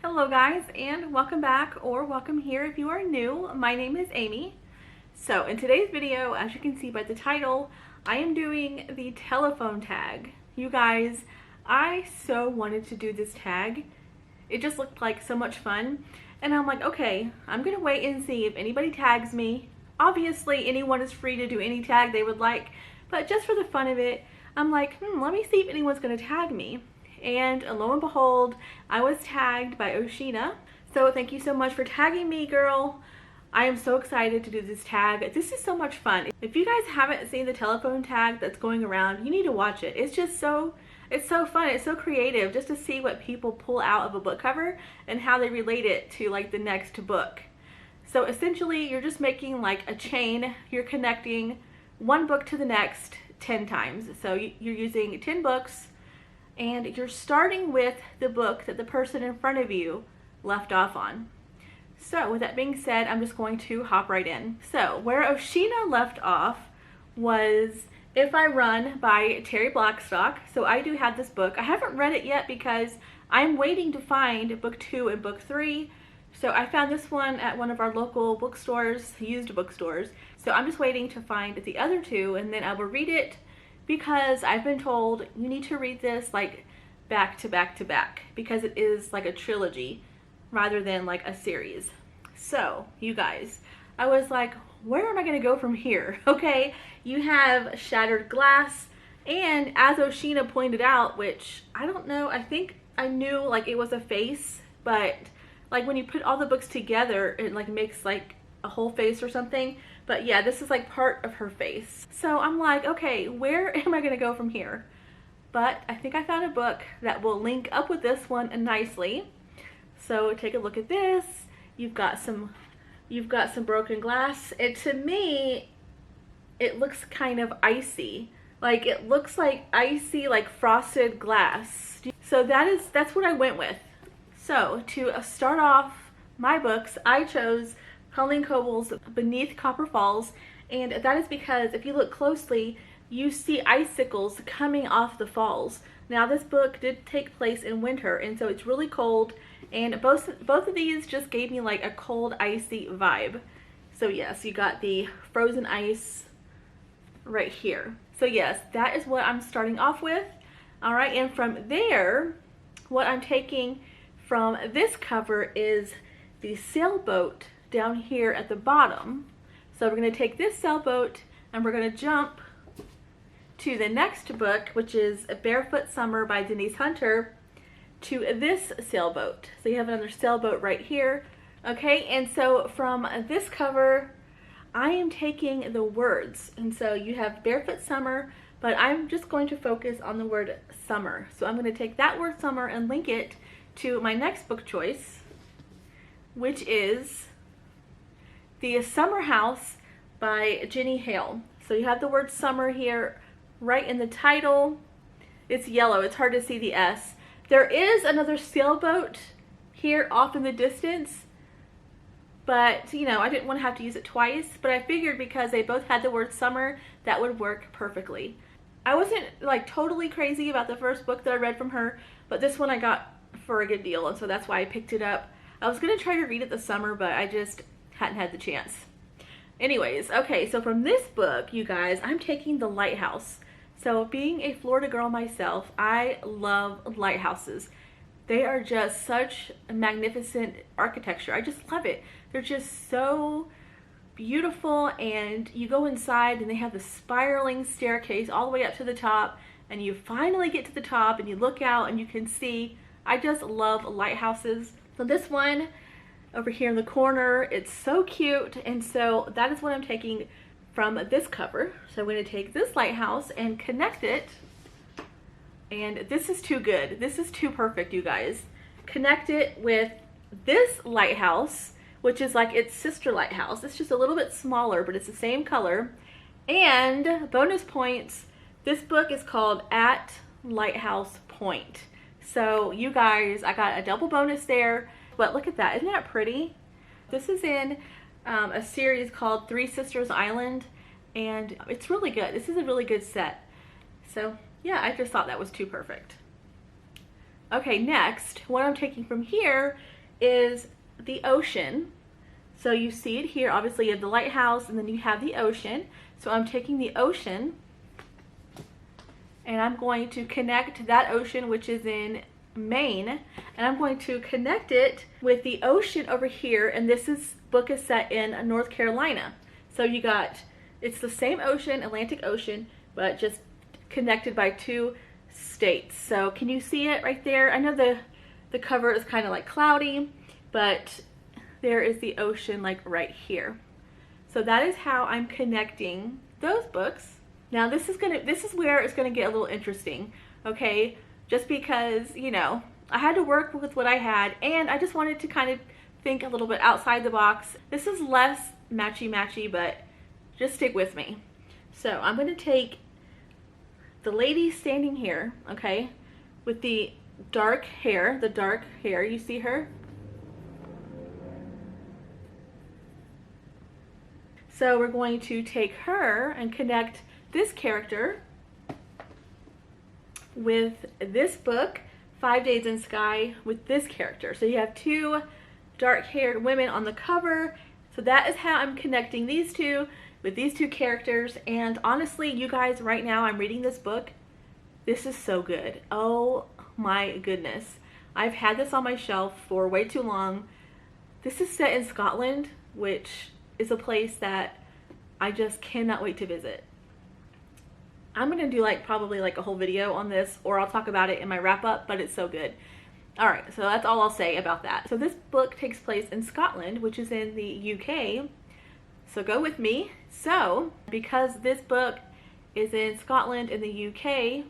Hello guys, and welcome back, or welcome here if you are new. My name is Amy. So in today's video, as you can see by the title, I am doing the telephone tag. You guys, I so wanted to do this tag. It just looked like so much fun. And I'm like, okay, I'm gonna wait and see if anybody tags me. Obviously, anyone is free to do any tag they would like, but just for the fun of it, I'm like, let me see if anyone's gonna tag me. And lo and behold, I was tagged by Oshina. So thank you so much for tagging me, girl. I am so excited to do this tag. This is so much fun. If you guys haven't seen the telephone tag that's going around, you need to watch it. It's just it's so fun. It's so creative just to see what people pull out of a book cover and how they relate it to like the next book. So essentially, you're just making like a chain. You're connecting one book to the next 10 times. So you're using 10 books, and you're starting with the book that the person in front of you left off on. So with that being said, I'm just going to hop right in. So where Oshina left off was If I Run by Terry Blackstock. So I do have this book. I haven't read it yet because I'm waiting to find book 2 and book 3. So I found this one at one of our local bookstores, used bookstores. So I'm just waiting to find the other two, and then I will read it, because I've been told you need to read this like back to back to back, because it is like a trilogy rather than like a series. So you guys, I was like, where am I gonna go from here? Okay, you have Shattered Glass, and as Oshina pointed out, which I don't know, I think I knew like it was a face, but like when you put all the books together, it like makes like a whole face or something. But yeah, this is like part of her face. So I'm like, okay, where am I gonna go from here? But I think I found a book that will link up with this one nicely. So take a look at this. You've got some broken glass. To me, it looks kind of icy. Like it looks like icy, like frosted glass. So that's what I went with. So to start off my books, I chose Colleen Coble's Beneath Copper Falls, and that is because if you look closely, you see icicles coming off the falls. Now this book did take place in winter, and so it's really cold, and both of these just gave me like a cold, icy vibe. So yes, you got the frozen ice right here. So yes, that is what I'm starting off with. All right, and from there, what I'm taking from this cover is the sailboat down here at the bottom. So we're going to take this sailboat and we're going to jump to the next book, which is Barefoot Summer by Denise Hunter, to this sailboat. So you have another sailboat right here. Okay, and so from this cover, I am taking the words. And so you have Barefoot Summer, but I'm just going to focus on the word summer. So I'm going to take that word summer and link it to my next book choice, which is The Summer House by Jenny Hale. So you have the word summer here right in the title. It's yellow, it's hard to see the S. There is another sailboat here off in the distance, but you know, I didn't want to have to use it twice, but I figured because they both had the word summer, that would work perfectly. I wasn't like totally crazy about the first book that I read from her, but this one I got for a good deal, and so that's why I picked it up. I was gonna try to read it this summer, but I just hadn't had the chance. Anyways, okay, so from this book, you guys, I'm taking The Lighthouse. So being a Florida girl myself, I love lighthouses. They are just such magnificent architecture. I just love it. They're just so beautiful, and you go inside and they have the spiraling staircase all the way up to the top, and you finally get to the top and you look out and you can see. I just love lighthouses. So this one over here in the corner, it's so cute, and so that is what I'm taking from this cover. So I'm going to take this lighthouse and connect it, and this is too good. This is too perfect, you guys. Connect it with this lighthouse, which is like its sister lighthouse. It's just a little bit smaller, but it's the same color. And bonus points, this book is called At Lighthouse Point. So you guys, I got a double bonus there. But look at that, isn't that pretty? This is in a series called Three Sisters Island, and it's really good. This is a really good set. So yeah, I just thought that was too perfect. Okay, next, what I'm taking from here is the ocean. So you see it here, obviously you have the lighthouse and then you have the ocean. So I'm taking the ocean and I'm going to connect that ocean, which is in Maine, and I'm going to connect it with the ocean over here, and this book is set in North Carolina. So you got, it's the same ocean, Atlantic Ocean, but just connected by two states. So can you see it right there? I know the cover is kind of like cloudy, but there is the ocean like right here. So that is how I'm connecting those books. Now this is where it's gonna get a little interesting, okay? Just because, you know, I had to work with what I had and I just wanted to kind of think a little bit outside the box. This is less matchy-matchy, but just stick with me. So I'm gonna take the lady standing here, okay, with the dark hair, you see her? So we're going to take her and connect this character with this book, 5 Days in Sky, with this character. So you have two dark-haired women on the cover. So that is how I'm connecting these two with these two characters. And honestly, you guys, right now I'm reading this book. This is so good. Oh my goodness. I've had this on my shelf for way too long. This is set in Scotland, which is a place that I just cannot wait to visit. I'm gonna do probably a whole video on this, or I'll talk about it in my wrap up, but it's so good. All right, so that's all I'll say about that. So this book takes place in Scotland, which is in the UK. So go with me. So because this book is in Scotland in the UK,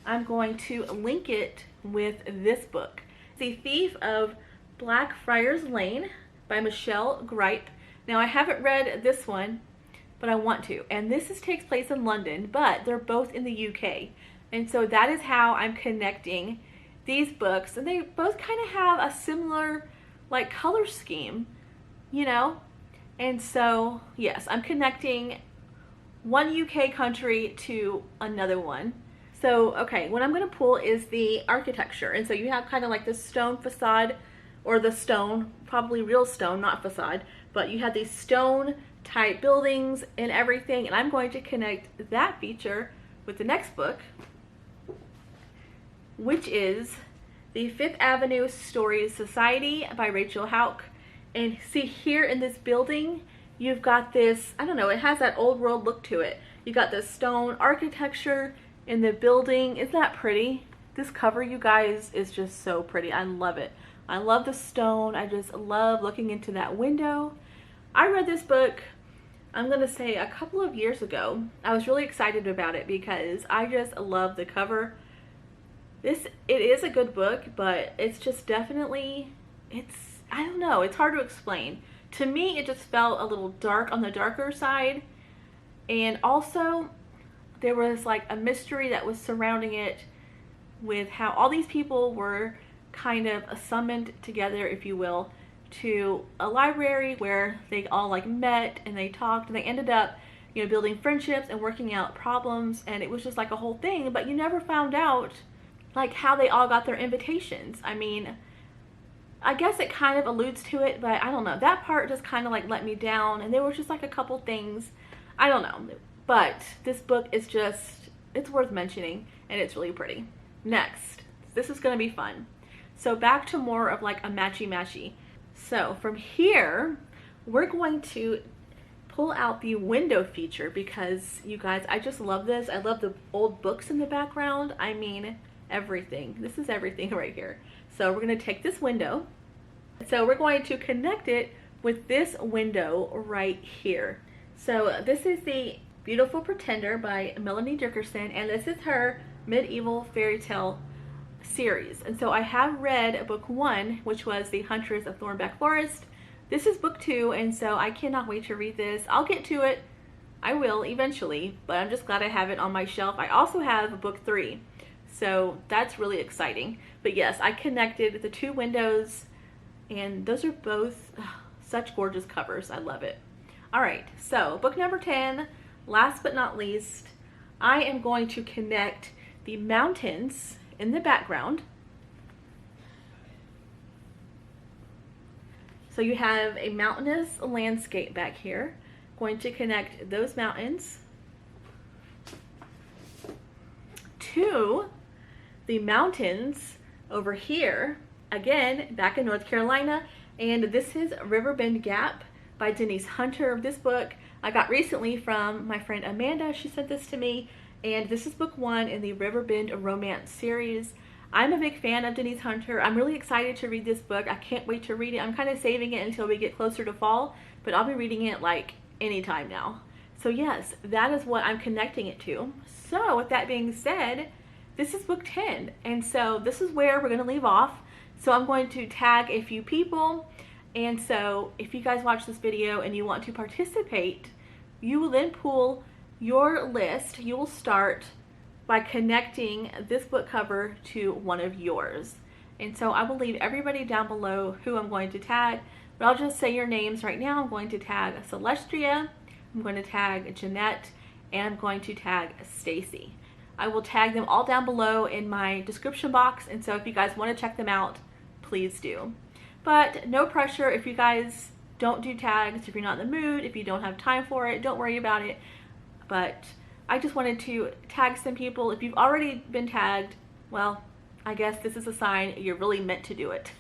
I'm going to link it with this book. The Thief of Blackfriars Lane by Michelle Gripe. Now I haven't read this one, but I want to. And this takes place in London, but they're both in the UK. And so that is how I'm connecting these books. And they both kind of have a similar color scheme, you know? And so, yes, I'm connecting one UK country to another one. So, okay, what I'm gonna pull is the architecture. And so you have kind of like the stone facade, or the stone, probably real stone, not facade, but you have these stone type buildings and everything, and I'm going to connect that feature with the next book, which is the Fifth Avenue Stories Society by Rachel Houck. And see here in this building, you've got this, I don't know, it has that old world look to it. You got this stone architecture in the building. Isn't that pretty? This cover, you guys, is just so pretty. I love it. I love the stone. I just love looking into that window. I read this book, I'm gonna say a couple of years ago. I was really excited about it because I just love the cover. It is a good book, but it's just definitely, I don't know, it's hard to explain. To me, it just felt a little dark, on the darker side. And also, there was a mystery that was surrounding it with how all these people were kind of summoned together, if you will, to a library where they all met and they talked, and they ended up, you know, building friendships and working out problems, and it was just a whole thing. But you never found out how they all got their invitations. I mean, I guess it kind of alludes to it, but I don't know, that part just kind of let me down, and there was just a couple things, I don't know. But this book is just, it's worth mentioning, and it's really pretty. Next, this is gonna be fun. So back to more of a matchy-matchy. So from here, we're going to pull out the window feature because, you guys, I just love this. I love the old books in the background. I mean, everything. This is everything right here. So we're gonna take this window. So we're going to connect it with this window right here. So this is the Beautiful Pretender by Melanie Dickerson, and this is her medieval fairy tale series. And so I have read book 1, which was The Huntress of Thornback Forest. This is book 2, and so I cannot wait to read this. I'll get to it. I will eventually, but I'm just glad I have it on my shelf. I also have book 3, so that's really exciting. But yes, I connected the two windows, and those are both such gorgeous covers. I love it. All right, so book number 10, last but not least, I am going to connect the mountains in the background So you have a mountainous landscape back here. Going to connect those mountains to the mountains over here, again, back in North Carolina. And this is Riverbend Gap by Denise Hunter. This book I got recently from my friend Amanda. She sent this to me, and this is book 1 in the Riverbend Romance series. I'm a big fan of Denise Hunter. I'm really excited to read this book. I can't wait to read it. I'm kind of saving it until we get closer to fall, but I'll be reading it like anytime now. So yes, that is what I'm connecting it to. So with that being said, this is book 10, and so this is where we're going to leave off. So I'm going to tag a few people, and so if you guys watch this video and you want to participate, you will then pull your list. You will start by connecting this book cover to one of yours. And so I will leave everybody down below who I'm going to tag, but I'll just say your names right now. I'm going to tag Celestria, I'm going to tag Jeanette, and I'm going to tag Stacy. I will tag them all down below in my description box, and so if you guys want to check them out, please do. But no pressure if you guys don't do tags, if you're not in the mood, if you don't have time for it, don't worry about it. But I just wanted to tag some people. If you've already been tagged, well, I guess this is a sign you're really meant to do it.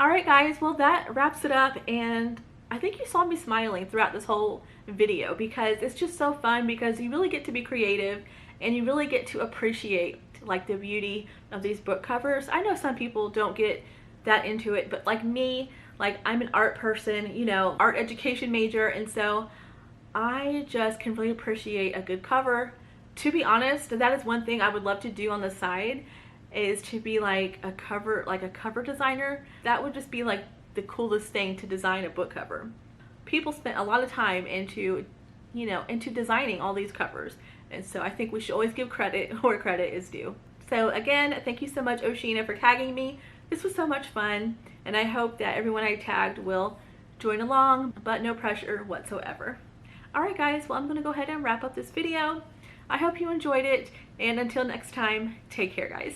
Alright guys, well that wraps it up, and I think you saw me smiling throughout this whole video because it's just so fun, because you really get to be creative and you really get to appreciate like the beauty of these book covers. I know some people don't get that into it, but like me, like I'm an art person, you know, art education major, and so I just can really appreciate a good cover. To be honest, that is one thing I would love to do on the side, is to be like a cover designer. That would just be like the coolest thing, to design a book cover. People spent a lot of time into designing all these covers, and so I think we should always give credit where credit is due. So again, thank you so much, Oshina, for tagging me. This was so much fun, and I hope that everyone I tagged will join along, but no pressure whatsoever. Alright guys, well I'm going to go ahead and wrap up this video. I hope you enjoyed it, and until next time, take care guys.